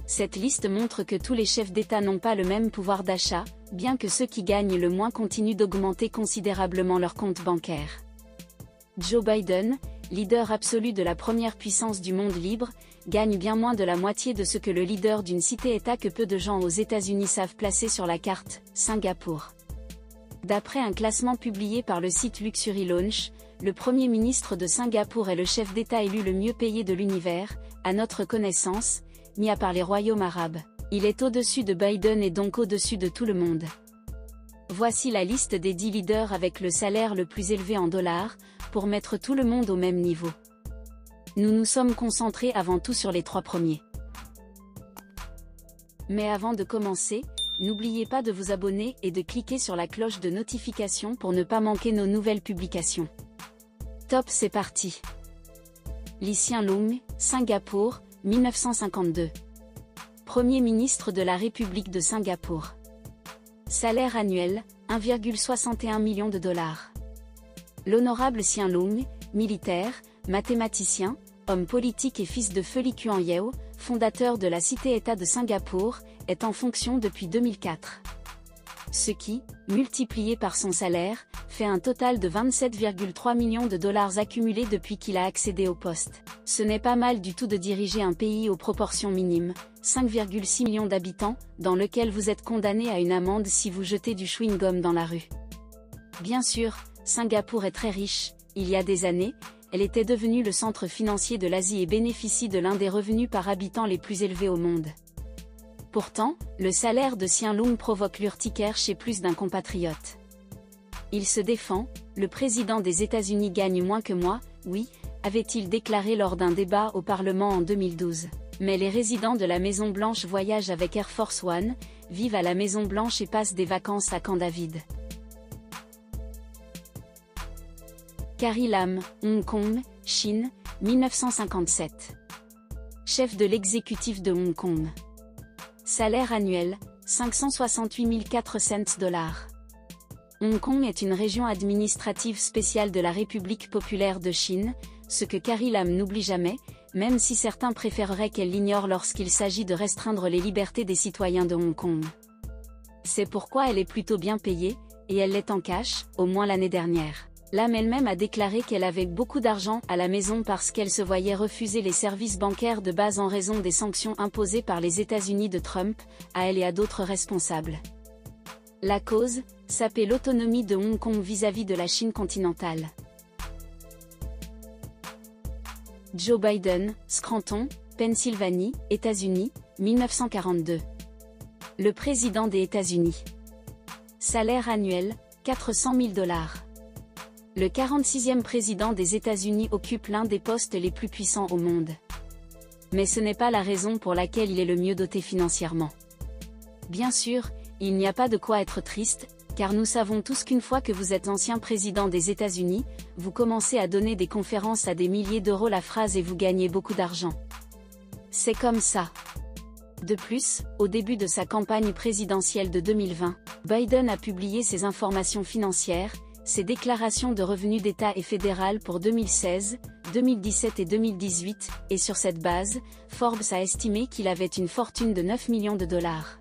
Cette liste montre que tous les chefs d'État n'ont pas le même pouvoir d'achat, bien que ceux qui gagnent le moins continuent d'augmenter considérablement leur compte bancaire. Joe Biden, leader absolu de la première puissance du monde libre, gagne bien moins de la moitié de ce que le leader d'une cité-État que peu de gens aux États-Unis savent placer sur la carte, Singapour. D'après un classement publié par le site Luxury Launch, le Premier ministre de Singapour est le chef d'État élu le mieux payé de l'univers, à notre connaissance, mis à part les royaumes arabes. Il est au-dessus de Biden et donc au-dessus de tout le monde. Voici la liste des 10 leaders avec le salaire le plus élevé en dollars, pour mettre tout le monde au même niveau. Nous nous sommes concentrés avant tout sur les 3 premiers. Mais avant de commencer, n'oubliez pas de vous abonner et de cliquer sur la cloche de notification pour ne pas manquer nos nouvelles publications. Top, c'est parti. Lee Hsien Loong, Singapour, 1952. Premier ministre de la République de Singapour. Salaire annuel, 1,61 million de dollars. L'honorable Hsien Loong, militaire, mathématicien, homme politique et fils de Feu Lee Kuan Yew, fondateur de la cité-État de Singapour, est en fonction depuis 2004. Ce qui, multiplié par son salaire, fait un total de 27,3 millions de dollars accumulés depuis qu'il a accédé au poste. Ce n'est pas mal du tout de diriger un pays aux proportions minimes, 5,6 millions d'habitants, dans lequel vous êtes condamné à une amende si vous jetez du chewing-gum dans la rue. Bien sûr, Singapour est très riche. Il y a des années, elle était devenue le centre financier de l'Asie et bénéficie de l'un des revenus par habitant les plus élevés au monde. Pourtant, le salaire de Hsien Loong provoque l'urticaire chez plus d'un compatriote. Il se défend, le président des États-Unis gagne moins que moi, oui, avait-il déclaré lors d'un débat au Parlement en 2012. Mais les résidents de la Maison Blanche voyagent avec Air Force One, vivent à la Maison Blanche et passent des vacances à Camp David. Carrie Lam, Hong Kong, Chine, 1957. Chef de l'exécutif de Hong Kong. Salaire annuel, 568 400 dollars. Hong Kong est une région administrative spéciale de la République populaire de Chine, ce que Carrie Lam n'oublie jamais, même si certains préféreraient qu'elle l'ignore lorsqu'il s'agit de restreindre les libertés des citoyens de Hong Kong. C'est pourquoi elle est plutôt bien payée, et elle l'est en cash, au moins l'année dernière. Lam elle-même a déclaré qu'elle avait beaucoup d'argent à la maison parce qu'elle se voyait refuser les services bancaires de base en raison des sanctions imposées par les États-Unis de Trump, à elle et à d'autres responsables. La cause, saper l'autonomie de Hong Kong vis-à-vis de la Chine continentale. Joe Biden, Scranton, Pennsylvanie, États-Unis, 1942. Le président des États-Unis. Salaire annuel, 400 000 dollars. Le 46e président des États-Unis occupe l'un des postes les plus puissants au monde. Mais ce n'est pas la raison pour laquelle il est le mieux doté financièrement. Bien sûr, il n'y a pas de quoi être triste, car nous savons tous qu'une fois que vous êtes ancien président des États-Unis, vous commencez à donner des conférences à des milliers d'euros la phrase et vous gagnez beaucoup d'argent. C'est comme ça. De plus, au début de sa campagne présidentielle de 2020, Biden a publié ses informations financières, ses déclarations de revenus d'État et fédéral pour 2016, 2017 et 2018, et sur cette base, Forbes a estimé qu'il avait une fortune de 9 millions de dollars.